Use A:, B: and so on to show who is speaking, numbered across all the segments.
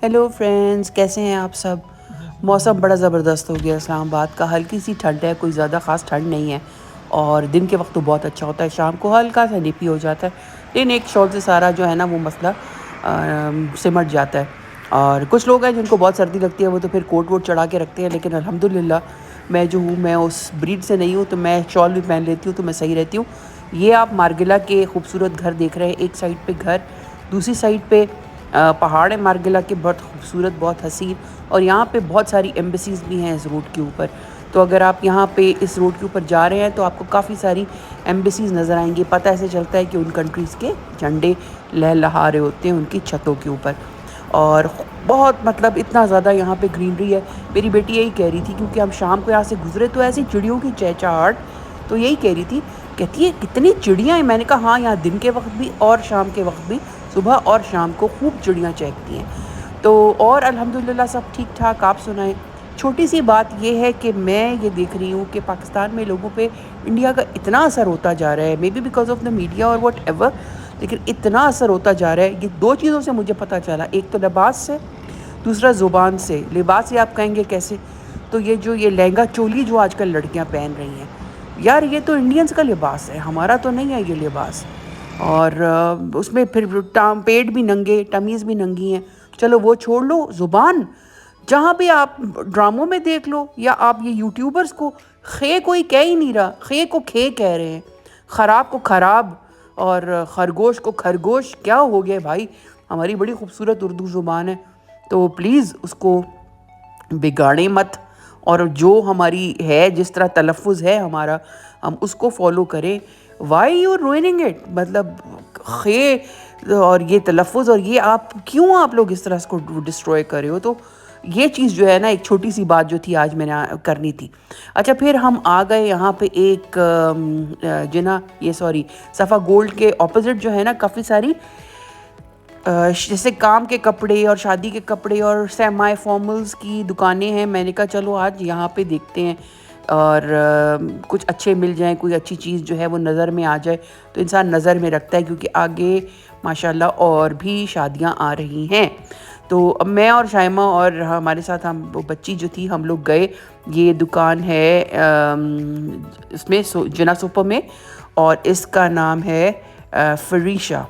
A: Hello friends, कैसे हैं आप सब। मौसम बड़ा ज़बरदस्त हो गया इस्लामाबाद का। हल्की सी ठंड है, कोई ज़्यादा ख़ास ठंड नहीं है। और दिन के वक्त तो बहुत अच्छा होता है, शाम को हल्का सा निपी हो जाता है। लेकिन एक शॉट से सारा जो है ना वो मसला सिमट जाता है। और कुछ लोग हैं जिनको बहुत सर्दी लगती है, वो तो फिर कोट वोट चढ़ा के रखते हैं। लेकिन अल्हम्दुलिल्लाह मैं जो हूँ, मैं उस ब्रीड से नहीं हूँ, तो मैं शॉल भी पहन लेती हूँ तो मैं सही रहती हूँ। ये आप मार्गिला के खूबसूरत घर देख रहे हैं। एक साइड पे घर, दूसरी साइड पे पहाड़ है मार्गिला के, बहुत खूबसूरत, बहुत हसीन। और यहाँ पे बहुत सारी एम्बेसीज़ भी हैं इस रोड के ऊपर। तो अगर आप यहाँ पे इस रोड के ऊपर जा रहे हैं तो आपको काफ़ी सारी एम्बेसीज़ नज़र आएंगी। पता ऐसे चलता है कि उन कंट्रीज़ के झंडे लहलहा रहे होते हैं उनकी छतों के ऊपर। और बहुत मतलब इतना ज़्यादा यहाँ पे ग्रीनरी है। मेरी बेटी यही कह रही थी, क्योंकि हम शाम को यहाँ से गुजरे तो ऐसी चिड़ियों की चहचहाट, तो यही कह रही थी, कहती है कितनी चिड़ियाँ हैं। मैंने कहा हाँ, यहाँ दिन के वक्त भी और शाम के वक्त भी, सुबह और शाम को खूब चिड़ियाँ चहकती हैं। तो और अल्हम्दुलिल्लाह सब ठीक ठाक। आप सुनाएं। छोटी सी बात ये है कि मैं ये देख रही हूँ कि पाकिस्तान में लोगों पे इंडिया का इतना असर होता जा रहा है, may be because of the media और वट एवर, लेकिन इतना असर होता जा रहा है। ये दो चीज़ों से मुझे पता चला, एक तो लिबास से, दूसरा ज़ुबान से। लिबास से आप कहेंगे कैसे, तो ये लहंगा चोली जो आजकल लड़कियां पहन रही हैं, यार ये तो इंडियंस का लिबास है, हमारा तो नहीं है ये लिबास। और उसमें फिर पेट भी नंगे, टमीज़ भी नंगी हैं। चलो वो छोड़ लो, ज़ुबान जहाँ भी आप ड्रामों में देख लो, या आप ये यूट्यूबर्स को, खे कोई कह ही नहीं रहा, खे को खे कह रहे हैं, ख़राब को ख़राब, और खरगोश को खरगोश। क्या हो गया भाई, हमारी बड़ी खूबसूरत उर्दू ज़ुबान है, तो प्लीज़ उसको बिगाड़ें मत। और जो हमारी है, जिस तरह तलफ़ुज़ है हमारा, हम उसको फॉलो करें। वाई यू रूइनिंग इट, मतलब खे और ये तलफ़ुज़, और ये आप क्यों, आप लोग इस तरह इसको डिस्ट्रॉय कर रहे हो। तो ये चीज़ जो है ना, एक छोटी सी बात जो थी आज मैंने करनी थी। अच्छा, फिर हम आ गए यहाँ पे एक जिना ये सॉरी सफ़ा गोल्ड के ऑपोजिट जो है ना, काफ़ी सारी जैसे काम के कपड़े और शादी के कपड़े और सेमाई फॉर्मल्स की दुकानें हैं। मैंने कहा चलो आज यहाँ पे देखते हैं, और कुछ अच्छे मिल जाएं, कोई अच्छी चीज़ जो है वो नज़र में आ जाए तो इंसान नज़र में रखता है, क्योंकि आगे माशाल्लाह और भी शादियाँ आ रही हैं। तो अब मैं और शाइमा और हमारे साथ हम वो बच्ची जो थी, हम लोग गए। ये दुकान है इसमें जिना सुपर में, और इसका नाम है फरीशा।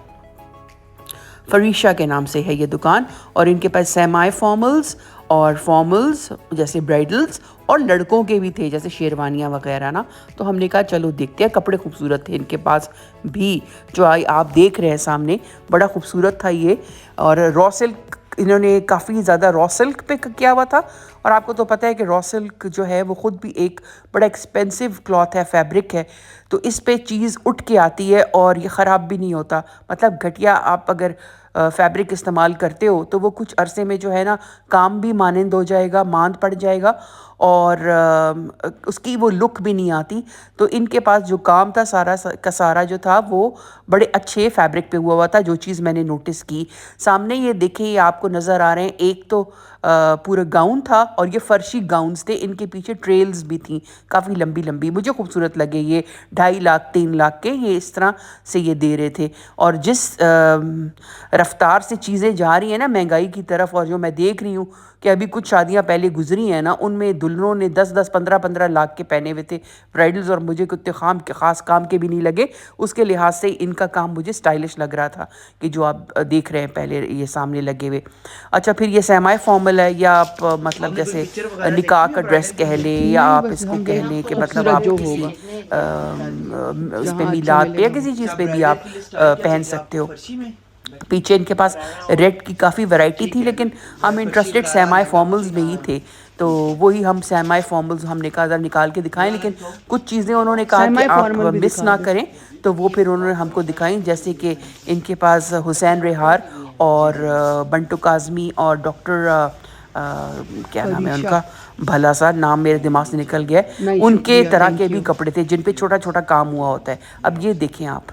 A: फरीशा के नाम से है ये दुकान। और इनके पास सेमाई फॉर्मल्स और फॉर्मल्स जैसे ब्राइडल्स, और लड़कों के भी थे जैसे शेरवानियाँ वगैरह ना। तो हमने कहा चलो देखते हैं, कपड़े खूबसूरत थे इनके पास भी। जो आप देख रहे हैं सामने, बड़ा खूबसूरत था ये। और रॉ सिल्क इन्होंने काफ़ी ज़्यादा रॉ सिल्क पे किया हुआ था। और आपको तो पता है कि रॉ सिल्क जो है वो ख़ुद भी एक बड़ा एक्सपेंसिव क्लॉथ है, फैब्रिक है। तो इस पे चीज़ उठ के आती है और ये ख़राब भी नहीं होता। मतलब घटिया आप अगर फैब्रिक इस्तेमाल करते हो तो वो कुछ अरसे में जो है ना, काम भी मानंद हो जाएगा, मांद पड़ जाएगा, और उसकी वो लुक भी नहीं आती। तो इनके पास जो काम था सारा का सारा जो था वो बड़े अच्छे फैब्रिक पे हुआ था, जो चीज़ मैंने नोटिस की। सामने ये देखें, ये आपको नज़र आ रहे हैं, एक तो पूरा गाउन था, और ये फर्शी गाउन्स थे। इनके पीछे ट्रेल्स भी थी काफ़ी लंबी लंबी, मुझे खूबसूरत लगे ये। 2.5 लाख 3 लाख के ये इस तरह से ये दे रहे थे। और जिस रफ्तार से चीज़ें जा रही हैं ना महंगाई की तरफ, और जो मैं देख रही हूँ कि अभी कुछ शादियाँ पहले गुजरी हैं ना, उनमें दुल्हनों ने 10-10 15-15 लाख के पहने हुए थे ब्राइडल्स, और मुझे कुछ ख़ास काम के भी नहीं लगे। उसके लिहाज से इनका काम मुझे स्टाइलिश लग रहा था, कि जो आप देख रहे हैं पहले ये सामने लगे हुए। अच्छा, फिर ये सेमाई फॉर्मल है, या आप मतलब जैसे निकाह का ड्रेस कह लें, या
B: नहीं
A: आप
B: बस
A: इसको
B: हम
A: कह
B: देख
A: लें कि मतलब
B: खूबसूरत
A: आप
B: जो
A: किसी
B: होगा
A: उस पे
B: जहाँ अच्छा
A: मीलाद पे या
B: मिलेगा वो।
A: किसी चीज़ पे भी आप पहन सकते हो। पीछे इनके पास रेड की काफ़ी वैरायटी थी, लेकिन हम इंटरेस्टेड सेमाई फॉर्मल्स में ही थे। तो वही हम सेमाई फॉर्मल्स हमने कहा ज़रा निकाल के दिखाएं, लेकिन कुछ चीज़ें उन्होंने कहा कि
B: सेमी
A: आप
B: फॉर्मल भी
A: मिस
B: दिखा
A: ना
B: दो।
A: करें। तो वो फिर उन्होंने हमको दिखाई, जैसे कि इनके पास हुसैन रेहार और बंटू काज़मी और डॉक्टर क्या नाम है
B: फरीशा।
A: उनका, भला सा नाम मेरे दिमाग से निकल गया है,
B: नहीं
A: उनके
B: शुक्रिया,
A: तरह के
B: थैंक
A: भी
B: यू।
A: कपड़े थे जिन पे छोटा छोटा काम हुआ होता है। अब ये देखें आप।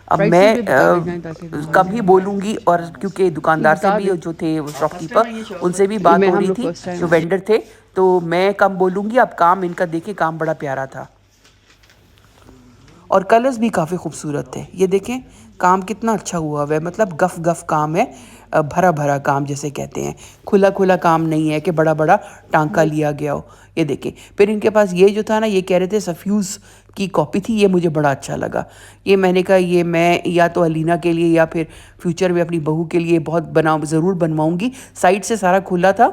A: अब मैं
B: प्राइसेस भी बता देना ताकि
A: कम
B: आइडिया
A: ही
B: हो।
A: बोलूँगी, और क्योंकि
B: नहीं
A: दुकानदार से
B: बता
A: भी
B: दें।
A: जो थे शॉपकीपर, उनसे भी बात
B: मैं
A: हो
B: हम
A: रही
B: लोग
A: थी,
B: फर्स्ट टाइम
A: जो
B: आए।
A: वेंडर थे। तो मैं कम बोलूँगी, अब काम इनका देखें, काम बड़ा प्यारा था। और कलर्स भी काफ़ी खूबसूरत थे। ये देखें काम कितना अच्छा हुआ है, मतलब गफ गफ काम है। भरा भरा काम जैसे कहते हैं, खुला खुला काम नहीं है कि बड़ा बड़ा टांका लिया गया हो। ये देखें, फिर इनके पास ये जो था ना, ये कह रहे थे सफ्यूज़ की कॉपी थी, ये मुझे बड़ा अच्छा लगा। ये मैंने कहा ये मैं या तो अलीना के लिए या फिर फ्यूचर में अपनी बहू के लिए बहुत ज़रूर बनवाऊंगी। साइड से सारा खुला था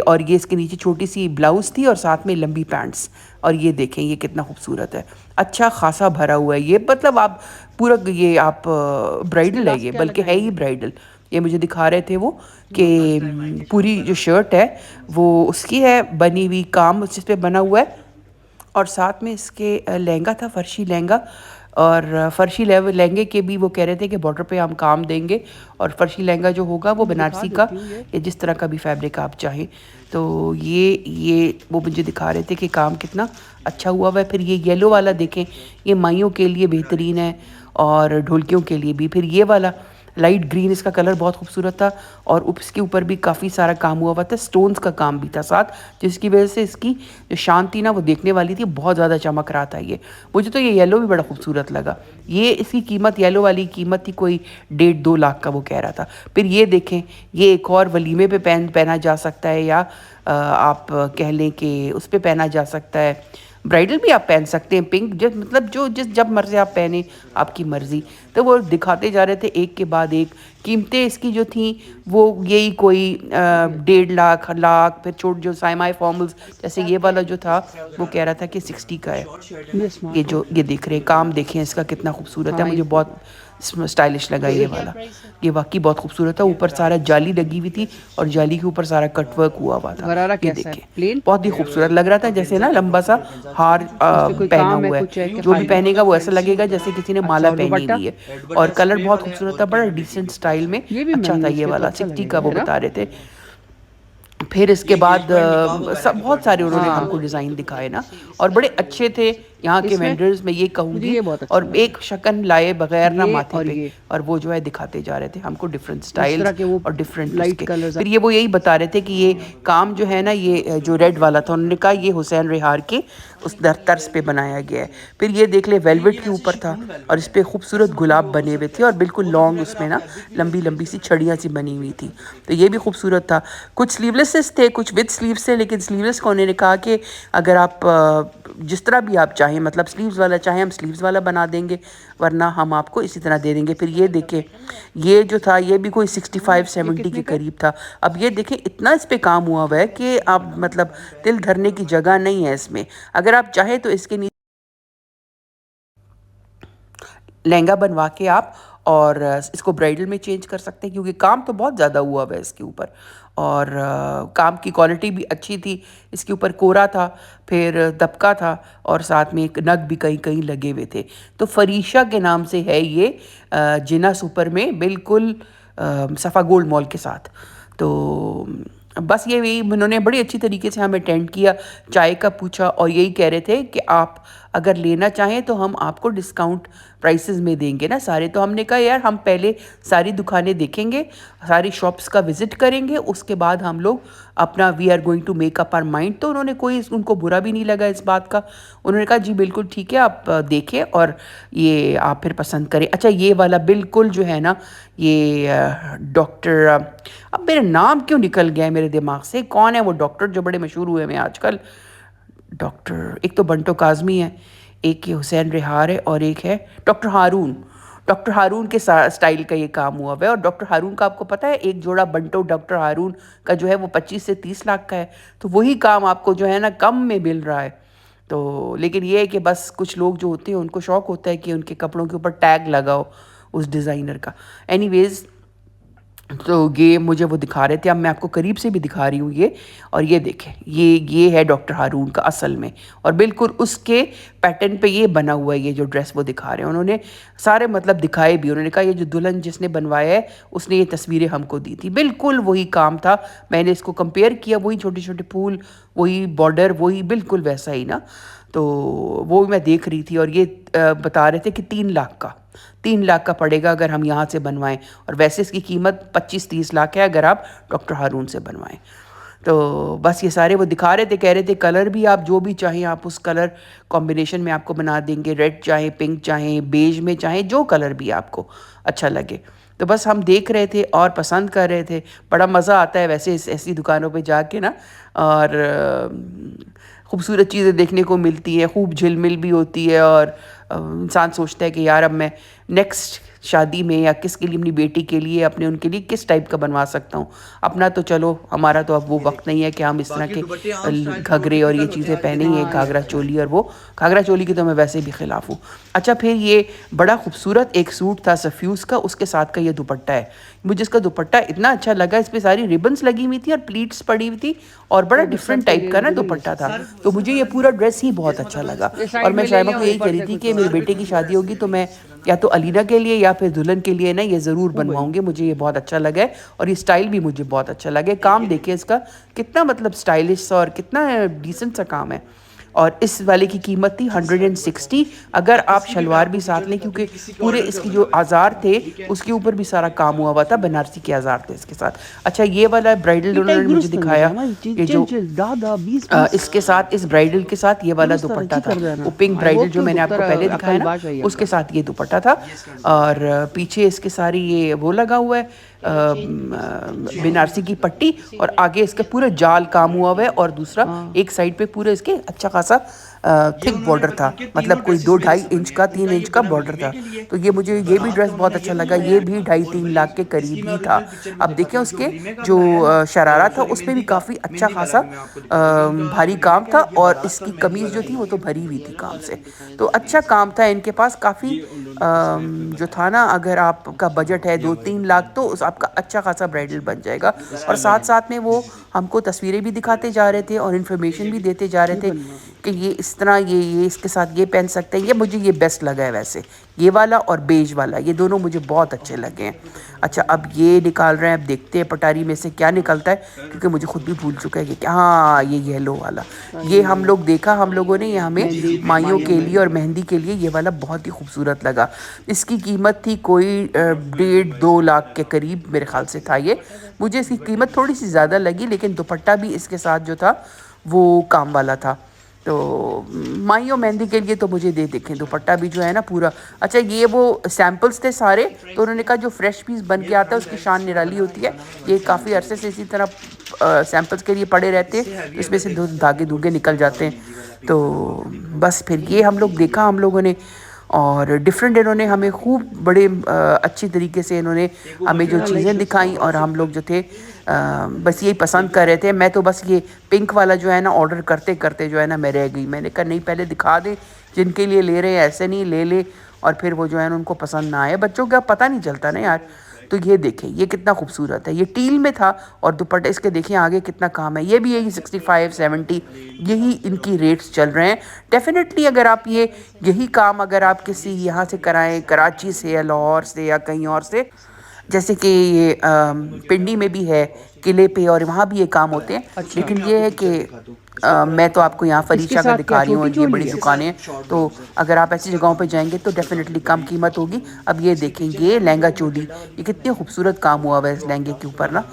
A: और ये इसके नीचे छोटी सी ब्लाउज़ थी और साथ में लंबी पैंट्स। और ये देखें ये कितना खूबसूरत है, अच्छा खासा भरा हुआ है ये, मतलब आप पूरा ये आप ब्राइडल है ये, बल्कि है ही ब्राइडल। ये मुझे दिखा रहे थे वो कि पूरी जो शर्ट है वो उसकी है बनी हुई, काम उस पे बना हुआ है। और साथ में इसके लहंगा था, फर्शी लहंगा। और फर्शी लहंगे के भी वो कह रहे थे कि बॉर्डर पे हम काम देंगे। और फर्शी लहंगा जो होगा वो बनारसी का या जिस तरह का भी फैब्रिक आप चाहें। तो ये वो मुझे दिखा रहे थे कि काम कितना अच्छा हुआ है। फिर ये येलो वाला देखें, ये माइयों के लिए बेहतरीन है और ढोलकियों के लिए भी। फिर ये वाला लाइट ग्रीन, इसका कलर बहुत खूबसूरत था और इसके ऊपर भी काफ़ी सारा काम हुआ हुआ था, स्टोन्स का काम भी था साथ, जिसकी वजह से इसकी जो शान थी ना वो देखने वाली थी, बहुत ज़्यादा चमक रहा था ये। मुझे तो ये येलो भी बड़ा खूबसूरत लगा। ये इसकी कीमत, येलो वाली कीमत थी कोई 1.5-2 लाख का वो कह रहा था। फिर ये देखें, ये एक और वलीमे पे पहना जा सकता है या आप कह लें कि उस पर पहना जा सकता है, ब्राइडल भी आप पहन सकते हैं, पिंक जिस मतलब जो जिस जब मर्जी आप पहने, आपकी मर्ज़ी। तो वो दिखाते जा रहे थे एक के बाद एक। कीमतें इसकी जो थी वो यही कोई 1.5 लाख, फिर छोट जो साइमाई फॉर्मल्स जैसे ये वाला जो था वो कह रहा था कि 60 का है। ये जो ये देख रहे हैं काम, देखें इसका कितना खूबसूरत है, मुझे बहुत स्टाइलिश लगा ये वाला। ये वाकई बहुत खूबसूरत था, ऊपर सारा जाली लगी हुई थी और जाली के ऊपर सारा कटवर्क हुआ हुआ था। ये देखिए बहुत ही खूबसूरत लग रहा था, जैसे ना लंबा सा हार पहना हुआ है। जो भी पहनेगा वो ऐसा लगेगा जैसे किसी ने माला पहनी हुई है। और कलर बहुत खूबसूरत था, बड़ा डिसेंट स्टाइल में अच्छा था ये वाला। 60 का वो बता रहे थे। फिर इसके बाद सब बहुत सारे उन्होंने हमको डिज़ाइन दिखाए ना, और बड़े अच्छे थे यहाँ के वेंडर्स, मैं ये कहूँगी। और एक शकन लाए बगैर ना माथे पे, और वो जो है दिखाते जा रहे थे हमको डिफरेंट स्टाइल और डिफरेंट उसके। फिर ये वो यही बता रहे थे कि ये काम जो है ना, ये जो रेड वाला था, उन्होंने कहा ये हुसैन रिहार के उस तर्ज पे बनाया गया है। फिर ये देख ले वेलवेट के ऊपर था और इस पर खूबसूरत गुलाब बने हुए थे और बिल्कुल लॉन्ग उसमें ना लंबी लंबी सी छड़ियाँ सी बनी हुई थी। तो ये भी खूबसूरत था। कुछ स्लीवलेसेस थे, कुछ विद स्लीव्स थे, लेकिन स्लीवलेस को उन्होंने कहा कि अगर आप जिस तरह भी आप चाहें, मतलब स्लीव्स वाला चाहें हम स्लीव्स वाला बना देंगे, वरना हम आपको इसी तरह दे देंगे। फिर ये देखें, ये जो था ये भी कोई 65-70 के करीब था। अब ये देखें इतना इस पे काम हुआ हुआ है कि आप मतलब दिल धरने की जगह नहीं है इसमें। अगर आप चाहें तो इसके नीचे लहंगा बनवा के आप और इसको ब्राइडल में चेंज कर सकते हैं, क्योंकि काम तो बहुत ज़्यादा हुआ हुआ है इसके ऊपर। और काम की क्वालिटी भी अच्छी थी। इसके ऊपर कोरा था, फिर दबका था और साथ में एक नग भी कहीं कहीं लगे हुए थे। तो फरीशा के नाम से है ये, जिना सुपर में, बिल्कुल सफ़ा गोल्ड मॉल के साथ। तो बस ये उन्होंने बड़ी अच्छी तरीके से हमें अटेंड किया, चाय का पूछा और यही कह रहे थे कि आप अगर लेना चाहें तो हम आपको डिस्काउंट प्राइसेस में देंगे ना सारे। तो हमने कहा यार हम पहले सारी दुकानें देखेंगे, सारी शॉप्स का विज़िट करेंगे, उसके बाद हम लोग अपना we are going to make up our mind. तो उन्होंने कोई उनको बुरा भी नहीं लगा इस बात का। उन्होंने कहा जी बिल्कुल ठीक है, आप देखें और ये आप फिर पसंद करें। अच्छा ये वाला बिल्कुल जो है ना, ये डॉक्टर, अब मेरा नाम क्यों निकल गया है मेरे दिमाग से, कौन है वो डॉक्टर जो बड़े मशहूर हुए हैं आजकल। डॉक्टर एक तो बंटो काज़मी है, एक ये हुसैन रिहार है और एक है डॉक्टर हारून। डॉक्टर हारून के स्टाइल का ये काम हुआ है। और डॉक्टर हारून का आपको पता है एक जोड़ा बंटो डॉक्टर हारून का जो है वो 25 से 30 लाख का है। तो वही काम आपको जो है ना कम में मिल रहा है। तो लेकिन ये है कि बस कुछ लोग जो होते हैं उनको शौक़ होता है कि उनके कपड़ों के ऊपर टैग लगाओ उस डिज़ाइनर का। एनीवेज़, तो ये मुझे वो दिखा रहे थे, अब मैं आपको करीब से भी दिखा रही हूँ ये। और ये देखें, ये है डॉक्टर हारून का असल में, और बिल्कुल उसके पैटर्न पे ये बना हुआ है। ये जो ड्रेस वो दिखा रहे हैं उन्होंने सारे मतलब दिखाए भी। उन्होंने कहा ये जो दुल्हन जिसने बनवाया है उसने ये तस्वीरें हमको दी थी, बिल्कुल वही काम था। मैंने इसको कंपेयर किया, वही छोटे छोटे फूल, वही बॉर्डर, वही बिल्कुल वैसा ही ना। तो वो मैं देख रही थी और ये बता रहे थे कि 3 लाख का पड़ेगा अगर हम यहाँ से बनवाएं। और वैसे इसकी कीमत 25-30 लाख है अगर आप डॉक्टर हारून से बनवाएं। तो बस ये सारे वो दिखा रहे थे, कह रहे थे कलर भी आप जो भी चाहें आप उस कलर कॉम्बिनेशन में आपको बना देंगे, रेड चाहें, पिंक चाहें, बेज में चाहें, जो कलर भी आपको अच्छा लगे। तो बस हम देख रहे थे और पसंद कर रहे थे। बड़ा मज़ा आता है वैसे ऐसी दुकानों पे जाके ना। और खूबसूरत चीज़ें देखने को मिलती हैं, खूब झिलमिल भी होती है। और इंसान सोचता है कि यार अब मैं नेक्स्ट शादी में या किसके लिए, अपनी बेटी के लिए, अपने उनके लिए किस टाइप का बनवा सकता हूँ। अपना तो चलो, हमारा तो अब वो वक्त नहीं है कि हम इस तरह के घघरे और ये चीज़ें पहने ही,
B: हाँ
A: घाघरा
B: यार।
A: चोली। और वो घाघरा चोली की तो मैं वैसे भी खिलाफ हूँ। अच्छा, फिर ये बड़ा खूबसूरत एक सूट था सफ्यूज़ का, उसके साथ का ये दुपट्टा है। मुझे इसका दुपट्टा इतना अच्छा लगा, इस पे सारी रिबन्स लगी हुई थी और प्लीट्स पड़ी हुई थी, और बड़ा
B: तो सर
A: डिफरेंट
B: पे
A: टाइप
B: ले
A: का ना
B: ले ली।
A: दुपट्टा था। तो मुझे ये पूरा ड्रेस ही बहुत अच्छा लगा।
B: ये
A: और
B: साइड
A: मैं
B: में ले
A: शायमा
B: लिया
A: को
B: हूँ
A: यही कह
B: ऊपर
A: रही
B: से
A: थी
B: कुछ
A: कि मेरे
B: और।
A: बेटे की शादी होगी तो मैं या तो अलीना के लिए या फिर दुल्हन के लिए ना ये ज़रूर
B: ओ भाई।
A: बनवाऊंगी। मुझे ये बहुत अच्छा लगा है और ये स्टाइल भी मुझे बहुत अच्छा लगा है। काम देखिए इसका कितना मतलब स्टाइलिश सा और कितना डिसेंट सा काम है। और इस वाले की कीमत थी 160। अगर आप शलवार भी साथ लें, क्योंकि पूरे इसकी जो आज़ार थे उसके ऊपर भी सारा काम हुआ हुआ था, बनारसी के आज़ार थे इसके साथ। अच्छा, ये वाला ब्राइडल
B: ये टाइप
A: उन्होंने मुझे
B: दुरुस्त कर देना
A: दिखाया।
B: भाई, चिल
A: ये
B: चिल
A: जो
B: चिल, दादा 20 20
A: इसके साथ, इस ब्राइडल के साथ ये वाला
B: दुरुस्त
A: दुपट्टा
B: अच्छी
A: था।
B: कर देना।
A: वो पिंक
B: आई
A: ब्राइडल
B: होप
A: जो
B: तो
A: मैंने आपको
B: दुख्तर
A: पहले दिखाया
B: अकल
A: ना,
B: बाश आई
A: उसके
B: अक्का।
A: साथ ये दुपट्टा था। और पीछे इसके सारी ये वो लगा हुआ है, बनारसी की पट्टी। और आगे इसका पूरा जाल काम हुआ हुआ है। और दूसरा
B: हाँ
A: एक साइड पे पूरे इसके अच्छा खासा थिक बॉर्डर था, मतलब कोई 2 ढाई इंच का, 3 इंच का बॉर्डर था। तो ये मुझे ये भी ड्रेस बहुत अच्छा लगा। ये भी 2.5 3 लाख के करीब ही था। अब देखें उसके जो शरारा था उस पे भी काफ़ी अच्छा खासा भारी काम था। और इसकी कमीज़ जो थी वो तो भरी हुई थी काम से। तो अच्छा काम था इनके पास काफ़ी। जो था ना, अगर आपका बजट है 2 3 लाख तो उस आपका अच्छा खासा ब्राइडल बन जाएगा। और साथ साथ में वो हमको तस्वीरें भी दिखाते जा रहे थे और इन्फॉर्मेशन भी देते जा रहे
B: ये
A: थे
B: बनना।
A: कि ये इस तरह, ये इसके साथ ये पहन सकते हैं। ये मुझे ये बेस्ट लगा है वैसे, ये वाला और बेज वाला, ये दोनों मुझे बहुत अच्छे लगे हैं। अच्छा, अब ये निकाल रहे हैं, अब देखते हैं पटारी में से क्या निकलता है, क्योंकि मुझे खुद भी भूल चुका है कि क्या। हाँ, ये येलो वाला, ये हम लोग देखा, हम लोगों ने, ये हमें
B: मेहंदी
A: माइयों
B: माइयों
A: के
B: में।
A: लिए और मेहंदी के लिए ये वाला बहुत ही खूबसूरत लगा। इसकी कीमत थी कोई 1.5 2 लाख के करीब मेरे ख्याल से था ये। मुझे इसकी कीमत थोड़ी सी ज़्यादा लगी, लेकिन दुपट्टा भी इसके साथ जो था वो काम वाला था। तो माइयों मेहंदी के लिए तो मुझे दे देखें, दुपट्टा भी जो है ना पूरा। अच्छा, ये वो सैम्पल्स थे सारे, तो उन्होंने कहा जो फ्रेश पीस बन के आता है उसकी शान निराली होती है। ये काफ़ी अरसे से इसी तरह सैम्पल्स के लिए पड़े रहते हैं, तो इसमें से दो धागे धूगे निकल जाते हैं। तो बस फिर ये हम लोग देखा हम लोगों ने। और डिफरेंट इन्होंने हमें खूब बड़े अच्छी तरीके से इन्होंने हमें जो
B: हाँ
A: चीज़ें
B: लाइक
A: दिखाई। और हम लोग जो थे बस यही पसंद कर रहे थे। मैं तो बस ये पिंक वाला जो है ना, ऑर्डर करते करते जो है ना मैं रह गई। मैंने कहा नहीं, पहले दिखा दे, जिनके लिए ले रहे हैं ऐसे नहीं ले ले, और फिर वो जो है ना उनको पसंद ना आए। बच्चों का पता नहीं चलता ना यार। तो ये देखें, ये कितना खूबसूरत है, ये टील में था। और दुपट्टे इसके देखें आगे कितना काम है। ये भी यही 65 70 यही इनकी रेट्स चल रहे हैं। डेफिनेटली अगर आप यही काम अगर आप किसी यहाँ से कराएं, कराची से या लाहौर से या कहीं और से, जैसे कि ये पिंडी में भी है, किले पे, और वहाँ भी ये काम होते हैं।
B: अच्छा।
A: लेकिन ये है कि मैं तो आपको यहाँ
B: इसके
A: फरीशा का
B: साथ क्या
A: दिखा रही हूँ
B: छोटी
A: और ये बड़ी
B: चोली है?
A: दुकानें हैं। तो अगर आप ऐसी जगहों पे जाएंगे तो डेफिनेटली कम कीमत होगी। अब ये देखें, ये लहंगा चोली, ये कितने खूबसूरत काम हुआ हुआ है इस लहंगे के ऊपर ना।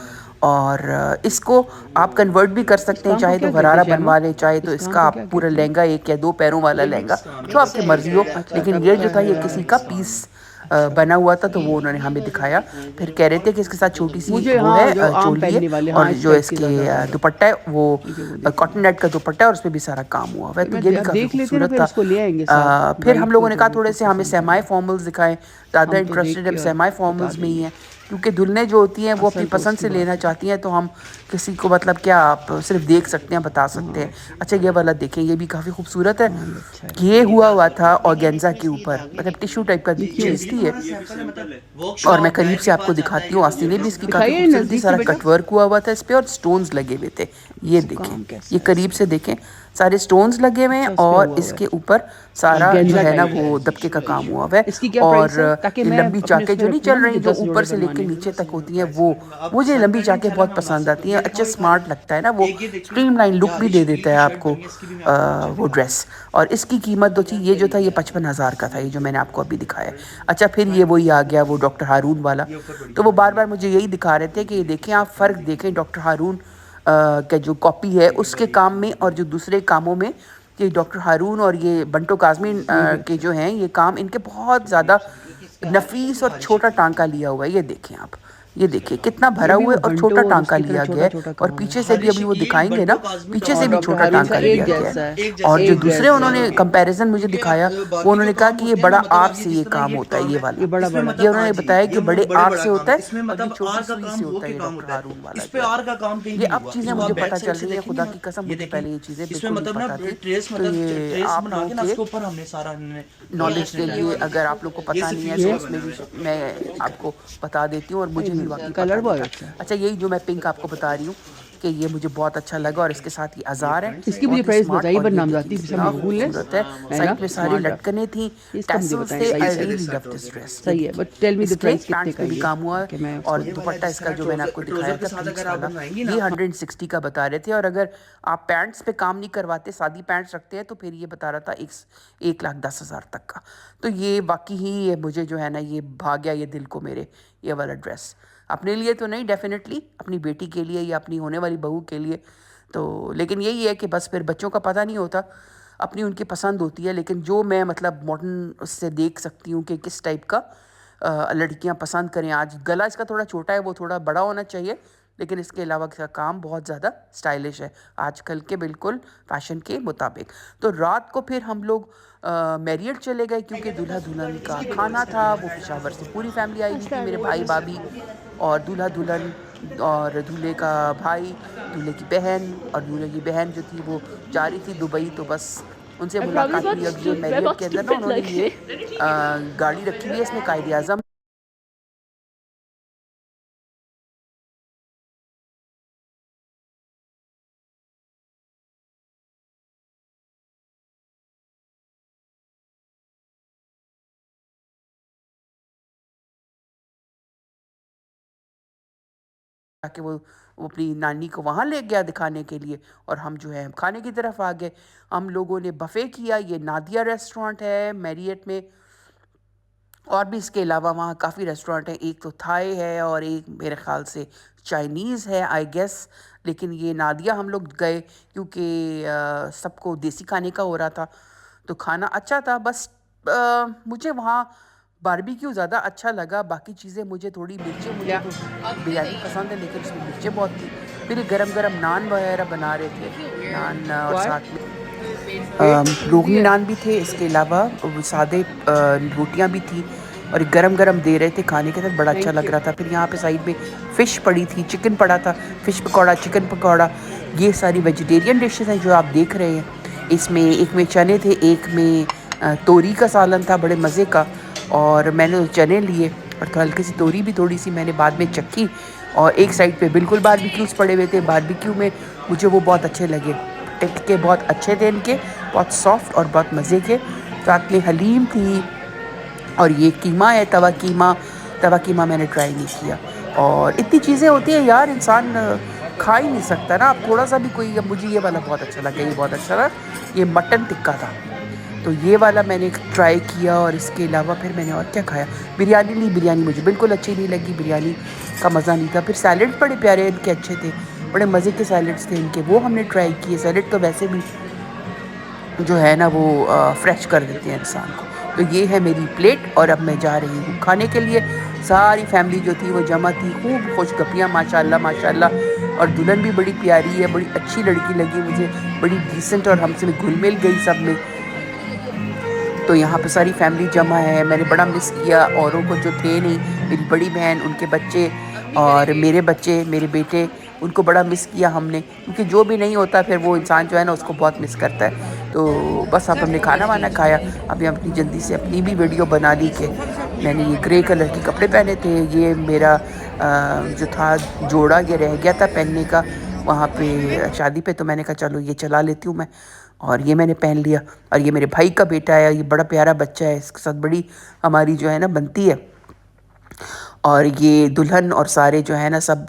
A: और इसको आप कन्वर्ट भी कर
B: इस
A: सकते हैं,
B: काम को
A: चाहे तो
B: क्या कहते हैं
A: गरारा
B: श्यामा?
A: बनवा लें, चाहे तो
B: इस काम
A: इसका
B: को
A: आप
B: क्या
A: पूरा
B: कहते हैं?
A: लहंगा, 1 या 2 पैरों वाला लहंगा, जो आपकी मर्जी हो।
B: अच्छा
A: लेकिन
B: तब
A: ये
B: तो
A: जो था ये किसी का
B: है।
A: पीस बना हुआ था, तो वो उन्होंने हमें दिखाया। फिर कह रहे थे कि इसके साथ छोटी सी
B: मुझे
A: वो
B: हाँ
A: है
B: जो आम
A: चोली है।
B: पहनने वाले,
A: और
B: हाँ इस
A: जो
B: टाइप के
A: इसके
B: ज़्यादा पसंद
A: दुपट्टा है वो
B: मुझे वो
A: कॉटन
B: देखेंगे।
A: नेट का दुपट्टा है, और उसमें भी सारा काम हुआ हुआ है।
B: फिर
A: तो
B: मैं
A: ये भी काफ़ी
B: देख लेते ना,
A: खूबसूरत
B: फिर
A: था।
B: इसको ले आएंगे साथ।
A: फिर हम
B: ब्राइड को
A: लोगों ने
B: तो
A: कहा
B: वो
A: थोड़े
B: खुद
A: से हमें
B: पसंद
A: सेमाई
B: करेगी।
A: फॉर्मल्स दिखाएं। ज़्यादा
B: हम तो देख
A: इंटरेस्टेड हम
B: के
A: सेमाई
B: बता
A: फॉर्मल्स में ही
B: देंगे।
A: हैं, क्योंकि दुल्हनें जो होती हैं वो अपनी
B: असल तो
A: पसंद
B: उसकी
A: से
B: बात
A: लेना
B: है।
A: चाहती हैं। तो हम किसी को मतलब क्या, आप सिर्फ देख सकते हैं, बता सकते हैं।
B: हाँ
A: अच्छा, ये वाला देखें, ये भी काफ़ी खूबसूरत है।
B: हाँ ये अच्छा है।
A: ये हुआ हुआ था ऑर्गेन्जा के ऊपर, मतलब टिश्यू टाइप का
B: ये क्यों?
A: चीज़ थी ये। और मैं करीब से आपको दिखाती हूँ, आस्तीनें भी इसकी काफ़ी
B: दिखाइए
A: खूबसूरत थी,
B: नज़दीक से
A: सारा
B: बेटा।
A: कटवर्क हुआ हुआ था इस पे और स्टोन्स लगे हुए थे। ये
B: इसका
A: देखें,
B: काम कैसा
A: ये
B: है
A: करीब
B: इसमें?
A: से देखें, सारे स्टोन्स लगे हुए हैं।
B: अच्छा इस पे
A: और
B: हुआ हुआ है।
A: इसके ऊपर सारा जो
B: गेंजा
A: है ना
B: टाइप है।
A: वो दबके का काम हुआ हुआ है।
B: इसकी क्या
A: और
B: प्राइस है, ताकि
A: ये
B: मैं
A: लंबी
B: अपने
A: चाकें
B: उसमें
A: जो नहीं
B: रखूँ ना,
A: चल रही,
B: मुझे
A: जो
B: 10
A: ऊपर
B: जोड़े
A: से लेके
B: बनवाने हैं।
A: नीचे तक होती हैं, वो मुझे लंबी चाकें बहुत पसंद आती हैं। अच्छा स्मार्ट लगता है ना, वो स्ट्रीमलाइन लुक भी दे देता है आपको वो ड्रेस। और इसकी कीमत जो थी, ये जो था ये 55,000 का था, ये जो मैंने आपको अभी दिखाया। अच्छा, फिर ये वही आ गया वो डॉक्टर हारून वाला। तो वो बार बार मुझे यही दिखा रहे थे कि ये देखें, आप फ़र्क देखें डॉक्टर हारून का जो कॉपी है उसके काम में और जो दूसरे कामों में। कि डॉक्टर हारून और ये बंटो काज़मी
B: ये भी
A: के
B: अच्छा
A: जो
B: है।
A: हैं ये काम, इनके बहुत ज़्यादा नफीस और छोटा टांका लिया हुआ है। ये देखें आप, ये देखिए कितना
B: ये
A: भरा
B: भी
A: हुआ
B: वो
A: है और
B: घंटों
A: छोटा
B: और
A: टांका
B: उसकी तरह
A: लिया गया है।
B: छोटा-छोटा
A: और
B: काम है।
A: पीछे से भी अभी वो दिखाएंगे ना, पीछे से भी
B: डॉक्टर
A: छोटा
B: हारिस
A: टांका
B: का
A: लिया
B: एक
A: गया
B: जैसा
A: है।
B: है,
A: और जो
B: एक
A: दूसरे
B: जैसा
A: उन्होंने
B: है।
A: कंपैरिजन मुझे दिखाया, वो उन्होंने कहा कि ये बड़ा आग से ये काम होता है, ये
B: ये
A: वाला।
B: बड़ा-बड़ा।
A: ये उन्होंने बताया कि बड़े आग से होता है और ये छोटी सुई से होता है, ये डॉक्टर हारून वाला जो है। ये अब चीज़ें मुझे पता चल रही है, खुदा की कसम मुझे पहले ये चीज़ें बिल्कुल नहीं पता थी। तो ये आप लोगों के नॉलेज के लिए, अगर आप लोग को पता नहीं है तो
B: ये
A: उसमें भी मैं आपको बता देती हूँ, और मुझे भी वाकई पता
B: कलर
A: नहीं
B: बहुत
A: था।
B: अच्छा है।
A: अच्छा, यही जो मैं पिंक आपको बता रही हूँ कि ये मुझे बहुत अच्छा लगा, और इसके साथ ये अज़ार है,
B: इसकी मुझे
A: बहुत ही
B: प्राइस
A: स्मार्ट।
B: बताइए,
A: और
B: पर
A: ये
B: नाम
A: देखिए
B: जानती सब
A: कितना
B: मकबूल
A: खूबसूरत है।
B: है ना?
A: साइड में सारी
B: स्मार्ट है।
A: लटकनें थी,
B: इसका मुझे
A: टैसल्स
B: बताएं
A: थे। I
B: price.
A: Really love this dress. ये
B: सही है,
A: देखिए,
B: बट टेल मी द
A: इसके
B: प्राइस कितने
A: पैंट्स
B: का
A: पे भी
B: ये,
A: काम हुआ है,
B: कि मैं
A: और
B: उसको
A: दुपट्टा इसका जो मैंने आपको दिखाया था प्लीट्स वाला, ये 160 का बता रहे थे। और अगर आप पैंट्स पे काम नहीं करवाते, सादी पैंट्स रखते हैं, तो फिर ये बता रहा था 1,10,000 तक का। तो ये वाकई ही ये मुझे जो है ना, ये भाग गया ये दिल को मेरे, ये वाला ड्रेस। अपने लिए तो नहीं, डेफिनेटली अपनी बेटी के लिए या अपनी होने वाली बहू के लिए। तो लेकिन यही है कि बस फिर बच्चों का पता नहीं होता, अपनी उनकी पसंद होती है। लेकिन जो मैं मतलब मॉडर्न उससे देख सकती हूँ कि किस टाइप का लड़कियां पसंद करें। आज गला इसका थोड़ा छोटा है, वो थोड़ा बड़ा होना चाहिए, लेकिन इसके अलावा इसका काम बहुत ज़्यादा स्टाइलिश है आजकल के बिल्कुल फैशन के मुताबिक। तो रात को फिर हम लोग मैरियट चले गए, क्योंकि दूल्हा दुल्हन का खाना था। वो पेशावर से पूरी फैमिली आई हुई थी, मेरे भाई भाभी और दूल्हा दुल्हन और दूल्हे का भाई, दूल्हे की बहन, और दूल्हे की बहन जो थी वो जा रही थी दुबई, तो बस उनसे मुलाकात हुई। अब ये मैरियट के अंदर ना उन्होंने ये गाड़ी रखी हुई है, इसमें कायदे आज़म कि वो अपनी नानी को वहाँ ले गया दिखाने के लिए, और हम जो है खाने की तरफ आ गए। हम लोगों ने बफ़े किया। ये नादिया रेस्टोरेंट है मैरियट में, और भी इसके अलावा वहाँ काफ़ी रेस्टोरेंट हैं। एक तो थाई है और एक मेरे ख़्याल से चाइनीज़ है, आई गेस। लेकिन ये नादिया हम लोग गए क्योंकि सबको देसी खाने का हो रहा था, तो खाना अच्छा था। बस मुझे वहाँ बारबेक्यू ज़्यादा अच्छा लगा। बाकी चीज़ें मुझे थोड़ी मिर्चें, मुझे
B: क्या?
A: तो बिरयानी पसंद है लेकिन उसमें मिर्चें बहुत थी। फिर ये गरम गरम नान वगैरह बना रहे थे, नान और
B: व्हाट?
A: साथ में
B: पेट बिजी
A: रोगनी
B: है।
A: नान भी थे। इसके अलावा वो सादे रोटियां भी थी, और गरम गरम दे रहे थे खाने के साथ, बड़ा अच्छा
B: थैंक
A: लग
B: यू।
A: रहा था। फिर यहाँ पे साइड में फ़िश पड़ी थी, चिकन पड़ा था, फ़िश पकौड़ा, चिकन पकौड़ा। ये सारी वेजिटेरियन डिशेस हैं जो आप देख रहे हैं। इसमें एक में चने थे, एक में तोरी का सालन था बड़े मज़े का, और मैंने तो चने लिए, और तो हल्की सी तोरी भी थोड़ी सी मैंने बाद में चखी। और एक साइड पे बिल्कुल बारबेक्यूज़ पड़े हुए थे। बारबेक्यू में मुझे वो बहुत अच्छे लगे, टिक्के बहुत अच्छे थे इनके, बहुत सॉफ्ट और बहुत मज़े के। साथ में हलीम थी, और ये कीमा है, तवा कीमा। तवा कीमा मैंने ट्राई नहीं किया। और इतनी चीज़ें होती हैं यार, इंसान खा ही नहीं सकता ना। अब थोड़ा सा भी कोई, अब मुझे ये वाला बहुत अच्छा लगा, ये बहुत अच्छा लगा। ये मटन टिक्का था, तो ये वाला मैंने ट्राई किया। और इसके अलावा फिर मैंने और क्या खाया, बिरयानी ली। बिरयानी मुझे बिल्कुल अच्छी नहीं लगी, बिरयानी का मज़ा नहीं था। फिर सैलड बड़े प्यारे इनके अच्छे थे, बड़े मज़े के सैलड्स थे इनके, वो हमने ट्राई किए। सैलड तो वैसे भी जो है ना वो फ्रेश कर देते हैं इंसान को। तो ये है मेरी प्लेट, और अब मैं जा रही हूँ खाने के लिए। सारी फैमिली जो थी वो जमा थी, खूब खुश गपियाँ, माशाल्लाह माशाल्लाह। और दुल्हन भी बड़ी प्यारी है, बड़ी अच्छी लड़की लगी मुझे, बड़ी डिसेंट, और हमसे भी घुल मिल गई सब में। तो यहाँ पे सारी फैमिली जमा है। मैंने बड़ा मिस किया औरों को जो थे नहीं, मेरी बड़ी बहन, उनके बच्चे, और मेरे बच्चे, मेरे बेटे, उनको बड़ा मिस किया हमने, क्योंकि जो भी नहीं होता फिर वो इंसान जो है ना उसको बहुत मिस करता है। तो बस अब हमने खाना वाना खाया। अभी अपनी जल्दी से अपनी भी वीडियो बना ली कि मैंने ये ग्रे कलर के कपड़े पहने थे। ये मेरा जो था जोड़ा, ये रह गया था पहनने का वहाँ पे शादी पे, तो मैंने कहा चलो ये चला लेती हूँ मैं, और ये मैंने पहन लिया। और ये मेरे भाई का बेटा है, ये बड़ा प्यारा बच्चा है, इसके साथ बड़ी हमारी जो है ना बनती है। और ये दुल्हन और सारे जो है ना सब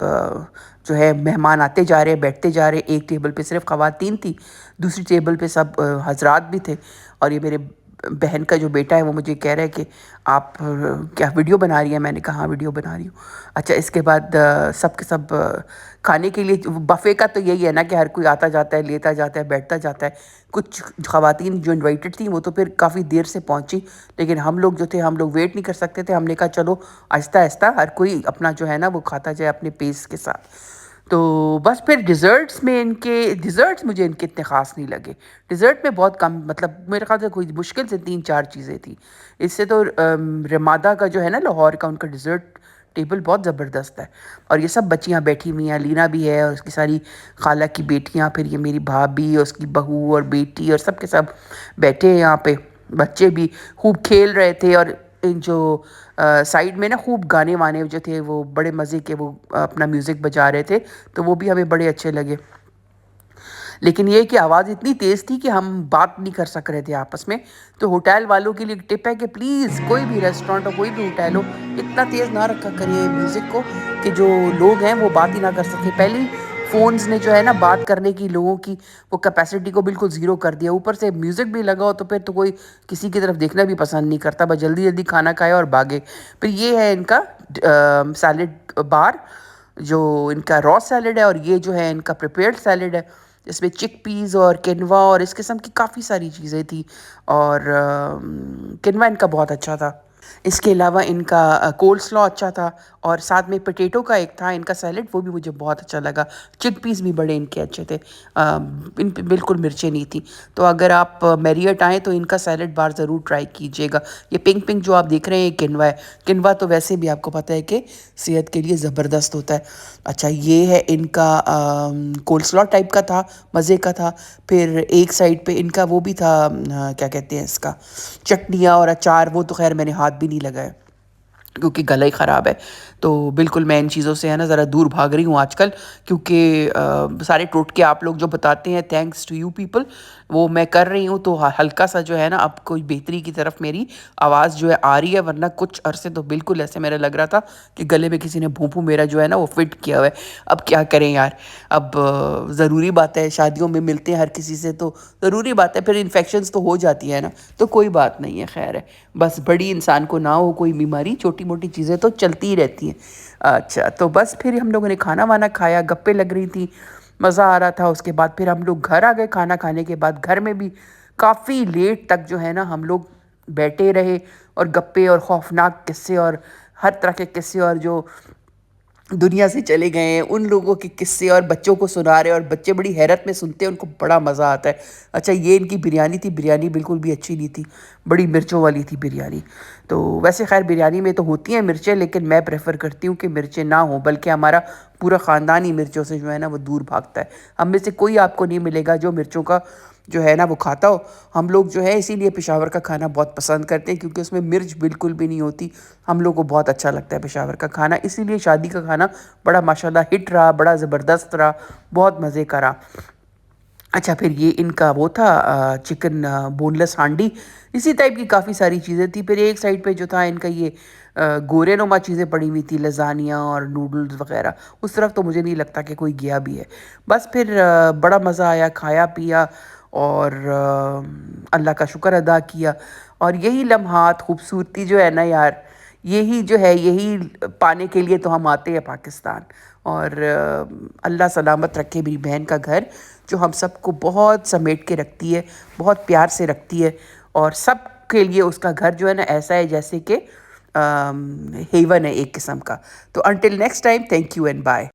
A: जो है मेहमान आते जा रहे, बैठते जा रहे। एक टेबल पे सिर्फ ख़वातीन थी, दूसरी टेबल पे सब हजरात भी थे। और ये मेरे बहन का जो बेटा है वो मुझे कह रहा है कि आप क्या वीडियो बना रही हैं? मैंने कहा हाँ वीडियो बना रही हूँ। अच्छा, इसके बाद सब के सब खाने के लिए बफ़े का तो यही है ना कि हर कोई आता जाता है, लेता जाता है, बैठता जाता है। कुछ ख़वातीन जो इनवाइटेड थी वो तो फिर काफ़ी देर से पहुंची, लेकिन हम लोग जो थे हम लोग वेट नहीं कर सकते थे। हमने कहा चलो आहिस्ता आहिस्ता हर कोई अपना जो है ना वो खाता जाए अपने पेस के साथ। तो बस फिर डिज़र्ट्स मुझे इनके इतने ख़ास नहीं लगे। डिज़र्ट में बहुत कम, मतलब मेरे ख़्याल से कोई मुश्किल से 3-4 चीज़ें थी। इससे तो रमादा का जो है ना लाहौर का, उनका डिज़र्ट टेबल बहुत ज़बरदस्त है। और ये सब बच्चियाँ बैठी हुई हैं, लीना भी है और उसकी सारी खाला की बेटियाँ, फिर ये मेरी भाभी और उसकी बहू और बेटी और सब के सब बैठे हैं यहाँ पे। बच्चे भी खूब खेल रहे थे और इन जो साइड में ना खूब गाने वाने जो थे वो बड़े मज़े के, वो अपना म्यूज़िक बजा रहे थे, तो वो भी हमें बड़े अच्छे लगे। लेकिन ये है कि आवाज़ इतनी तेज़ थी कि हम बात नहीं कर सक रहे थे आपस में। तो होटल वालों के लिए एक टिप है कि प्लीज़ कोई भी रेस्टोरेंट हो, कोई भी होटल हो, इतना तेज़ ना रखा करिए म्यूज़िक को कि जो लोग हैं वो बात ही ना कर सकें। पहले ही फ़ोन्स ने जो है ना बात करने की लोगों की वो कैपेसिटी को बिल्कुल ज़ीरो कर दिया। ऊपर से म्यूज़िक भी लगा हो तो फिर तो कोई किसी की तरफ देखना भी पसंद नहीं करता, बस जल्दी-जल्दी खाना खाए और भागे। फिर ये है इनका सैलेड बार, जो इनका रॉ सैलेड है, और ये जो है इनका प्रिपेयर्ड सैलेड है। इसमें चिकपीस और किनवा और इस किस्म की काफ़ी सारी चीज़ें थी, और किनवा इनका बहुत अच्छा था। इसके अलावा इनका कोल्ड स्लॉ अच्छा था, और साथ में पोटैटो का एक था इनका सैलेड, वो भी मुझे बहुत अच्छा लगा। चिकपीस भी बड़े इनके अच्छे थे। इन पे बिल्कुल मिर्चें नहीं थी। तो अगर आप मैरियट आएँ तो इनका सैलेड बार ज़रूर ट्राई कीजिएगा। ये पिंक पिंक जो आप देख रहे हैं ये किनवा है। किनवा तो वैसे भी आपको पता है कि सेहत के लिए ज़बरदस्त होता है। अच्छा, ये है इनका कोल्ड स्लॉ टाइप का था, मज़े का था। फिर एक साइड पे इनका वो भी था, क्या कहते हैं इसका, चटनियाँ और अचार। वो तो ख़ैर मैंने हाथ भी नहीं लगाया क्योंकि गला ही ख़राब है। तो बिल्कुल मैं इन चीज़ों से है ना ज़रा दूर भाग रही हूँ आजकल, क्योंकि सारे टोटके आप लोग जो बताते हैं, थैंक्स टू यू पीपल, वो मैं कर रही हूँ। तो हल्का सा जो है ना अब कोई बेहतरी की तरफ मेरी आवाज़ जो है आ रही है, वरना कुछ अरसे तो बिल्कुल ऐसे मेरा लग रहा था कि गले में किसी ने भूं मेरा जो है ना वो फिट किया हुआ है। अब क्या करें यार, अब ज़रूरी बात है, शादियों में मिलते हैं हर किसी से तो ज़रूरी बात है, फिर इन्फेक्शंस तो हो जाती है ना, तो कोई बात नहीं है, खैर है। बस बड़ी इंसान को ना हो कोई बीमारी, छोटी मोटी चीज़ें तो चलती ही रहती हैं। अच्छा, तो बस फिर हम लोगों ने खाना वाना खाया, गप्पे लग रही थी, मज़ा आ रहा था। उसके बाद फिर हम लोग घर आ गए। खाना खाने के बाद घर में भी काफ़ी लेट तक जो है ना हम लोग बैठे रहे, और गप्पे और खौफनाक किस्से और हर तरह के किस्से, और जो दुनिया से चले गए हैं उन लोगों के किस्से और बच्चों को सुना रहे, और बच्चे बड़ी हैरत में सुनते हैं, उनको बड़ा मज़ा आता है। अच्छा, ये इनकी बिरयानी थी, बिरयानी बिल्कुल भी अच्छी नहीं थी, बड़ी मिर्चों वाली थी बिरयानी। तो वैसे खैर बिरयानी में तो होती हैं मिर्चें, लेकिन मैं प्रेफर करती हूँ कि मिर्चें ना हो, बल्कि हमारा पूरा ख़ानदान ही मिर्चों से जो है ना वो दूर भागता है। हम में से कोई आपको नहीं मिलेगा जो मिर्चों का जो है ना वो खाता हो। हम लोग जो है इसीलिए पेशावर का खाना बहुत पसंद करते हैं, क्योंकि उसमें मिर्च बिल्कुल भी नहीं होती। हम लोग को बहुत अच्छा लगता है पेशावर का खाना, इसीलिए शादी का खाना बड़ा माशाल्लाह हिट रहा, बड़ा ज़बरदस्त रहा, बहुत मज़े का रहा। अच्छा, फिर ये इनका वो था चिकन बोनलेस हांडी, इसी टाइप की काफ़ी सारी चीज़ें थी। फिर एक साइड पे जो था इनका ये गोरे नुमा चीज़ें पड़ी हुई थी, लज़ानिया और नूडल्स वग़ैरह। उस तरफ तो मुझे नहीं लगता कि कोई गया भी है। बस फिर बड़ा मज़ा आया, खाया पिया, और अल्लाह का शुक्र अदा किया। और यही लम्हात खूबसूरती जो है ना यार, यही जो है, यही पाने के लिए तो हम आते हैं पाकिस्तान। और अल्लाह सलामत रखे मेरी बहन का घर, जो हम सबको बहुत समेट के रखती है, बहुत प्यार से रखती है, और सब के लिए उसका घर जो है ना ऐसा है जैसे कि हेवन है एक किस्म का। तो until next time, thank you and bye.